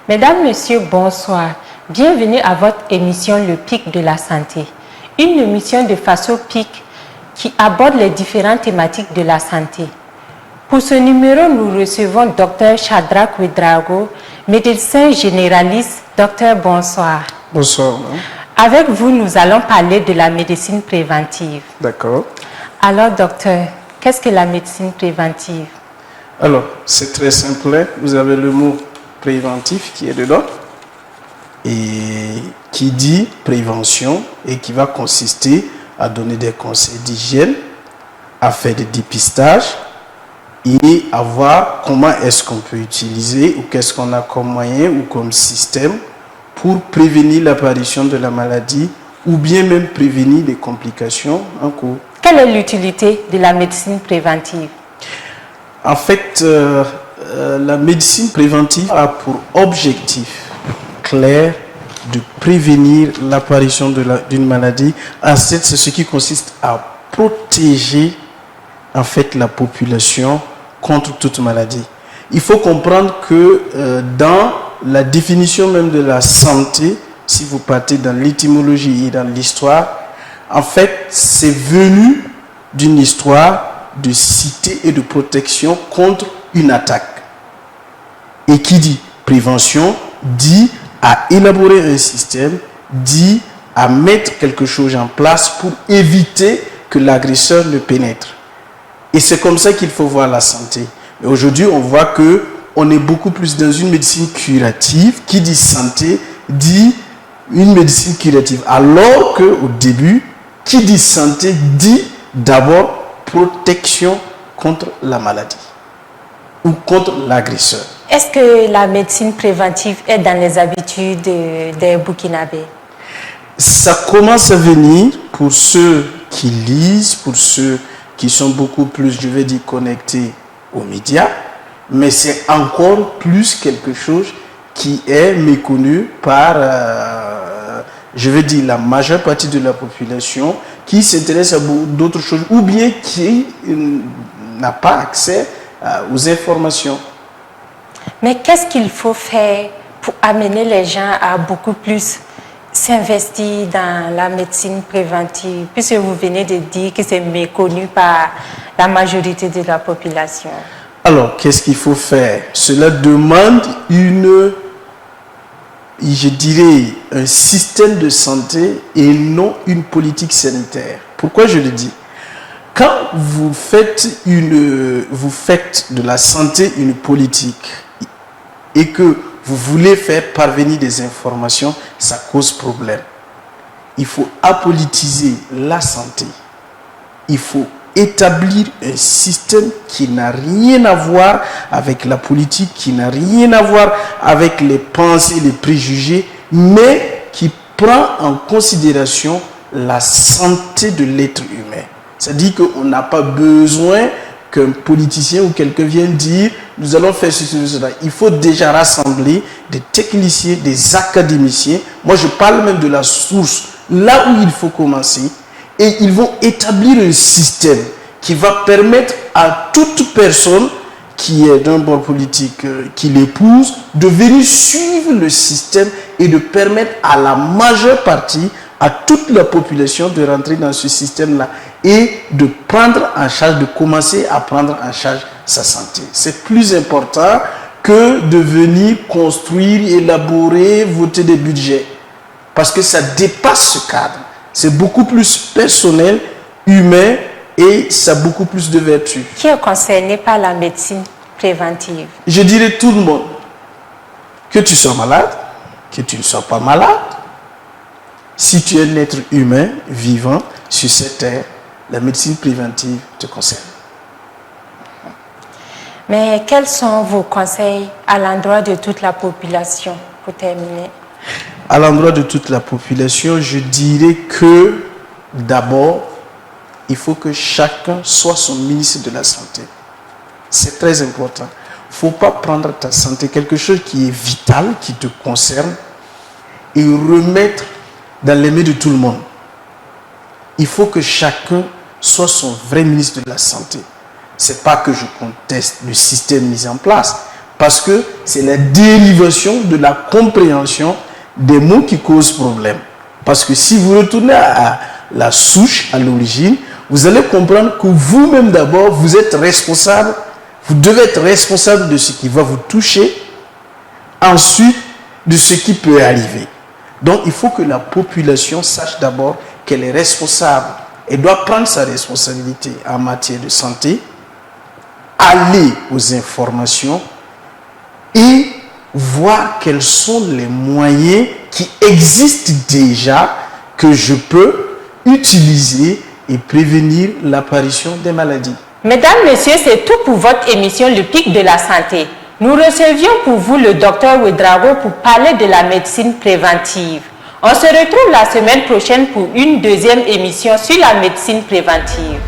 Mesdames, Messieurs, bonsoir. Bienvenue à votre émission Le Pic de la Santé. Une émission de Faso Pic qui aborde les différentes thématiques de la santé. Pour ce numéro, nous recevons Dr Shadrack Ouedraogo, médecin généraliste. Docteur, bonsoir. Bonsoir. Avec vous, nous allons parler de la médecine préventive. D'accord. Alors, docteur, qu'est-ce que la médecine préventive? Alors, c'est très simple. Vous avez le mot préventif qui est dedans et qui dit prévention et qui va consister à donner des conseils d'hygiène, à faire des dépistages et à voir comment est-ce qu'on peut utiliser ou qu'est-ce qu'on a comme moyen ou comme système pour prévenir l'apparition de la maladie ou bien même prévenir les complications en cours. Quelle est l'utilité de la médecine préventive? En fait, la médecine préventive a pour objectif clair de prévenir l'apparition d'une maladie. En fait, c'est ce qui consiste à protéger en fait la population contre toute maladie. Il faut comprendre que dans la définition même de la santé, si vous partez dans l'étymologie et dans l'histoire, en fait, c'est venu d'une histoire de cité et de protection contre une attaque. Et qui dit prévention, dit à élaborer un système, dit à mettre quelque chose en place pour éviter que l'agresseur ne pénètre. Et c'est comme ça qu'il faut voir la santé. Mais aujourd'hui, on voit que on est beaucoup plus dans une médecine curative. Qui dit santé, dit une médecine curative. Alors qu'au début, qui dit santé, dit d'abord protection contre la maladie ou contre l'agresseur. Est-ce que la médecine préventive est dans les habitudes des Burkinabés? Ça commence à venir pour ceux qui lisent, pour ceux qui sont beaucoup plus, je vais dire, connectés aux médias, mais c'est encore plus quelque chose qui est méconnu par, je vais dire, la majeure partie de la population qui s'intéresse à d'autres choses ou bien qui n'a pas accès aux informations. Mais qu'est-ce qu'il faut faire pour amener les gens à beaucoup plus s'investir dans la médecine préventive, puisque vous venez de dire que c'est méconnu par la majorité de la population? Alors, qu'est-ce qu'il faut faire? Cela demande je dirais, un système de santé et non une politique sanitaire. Pourquoi je le dis? Quand vous faites de la santé une politique et que vous voulez faire parvenir des informations, ça cause problème. Il faut apolitiser la santé. Il faut établir un système qui n'a rien à voir avec la politique, qui n'a rien à voir avec les pensées, les préjugés, mais qui prend en considération la santé de l'être humain. C'est-à-dire qu'on n'a pas besoin qu'un politicien ou quelqu'un vienne dire « nous allons faire ceci ou cela ». Il faut déjà rassembler des techniciens, des académiciens. Moi, je parle même de la source, là où il faut commencer. Et ils vont établir un système qui va permettre à toute personne qui est d'un bord politique, qui l'épouse, de venir suivre le système et de permettre à la majeure partie, à toute la population de rentrer dans ce système-là et de prendre en charge, de commencer à prendre en charge sa santé. C'est plus important que de venir construire, élaborer, voter des budgets. Parce que ça dépasse ce cadre. C'est beaucoup plus personnel, humain et ça a beaucoup plus de vertus. Qui est concerné par la médecine préventive? Je dirais tout le monde. Que tu sois malade, que tu ne sois pas malade. Si tu es un être humain, vivant, sur cette terre, la médecine préventive te concerne. Mais quels sont vos conseils à l'endroit de toute la population, pour terminer? À l'endroit de toute la population, je dirais que d'abord, il faut que chacun soit son ministre de la Santé. C'est très important. Il ne faut pas prendre ta santé, quelque chose qui est vital, qui te concerne, et remettre dans les mains de tout le monde. Il faut que chacun soit son vrai ministre de la Santé. Ce n'est pas que je conteste le système mis en place, Parce que c'est la dérivation de la compréhension des mots qui causent problème. Parce que si vous retournez à la souche, à l'origine, vous allez comprendre que vous-même d'abord, vous êtes responsable, vous devez être responsable de ce qui va vous toucher, ensuite de ce qui peut arriver. Donc il faut que la population sache d'abord qu'elle est responsable. Elle doit prendre sa responsabilité en matière de santé, aller aux informations et voir quels sont les moyens qui existent déjà que je peux utiliser et prévenir l'apparition des maladies. Mesdames, Messieurs, c'est tout pour votre émission Le Pic de la Santé. Nous recevions pour vous le Dr Ouédraogo pour parler de la médecine préventive. On se retrouve la semaine prochaine pour une deuxième émission sur la médecine préventive.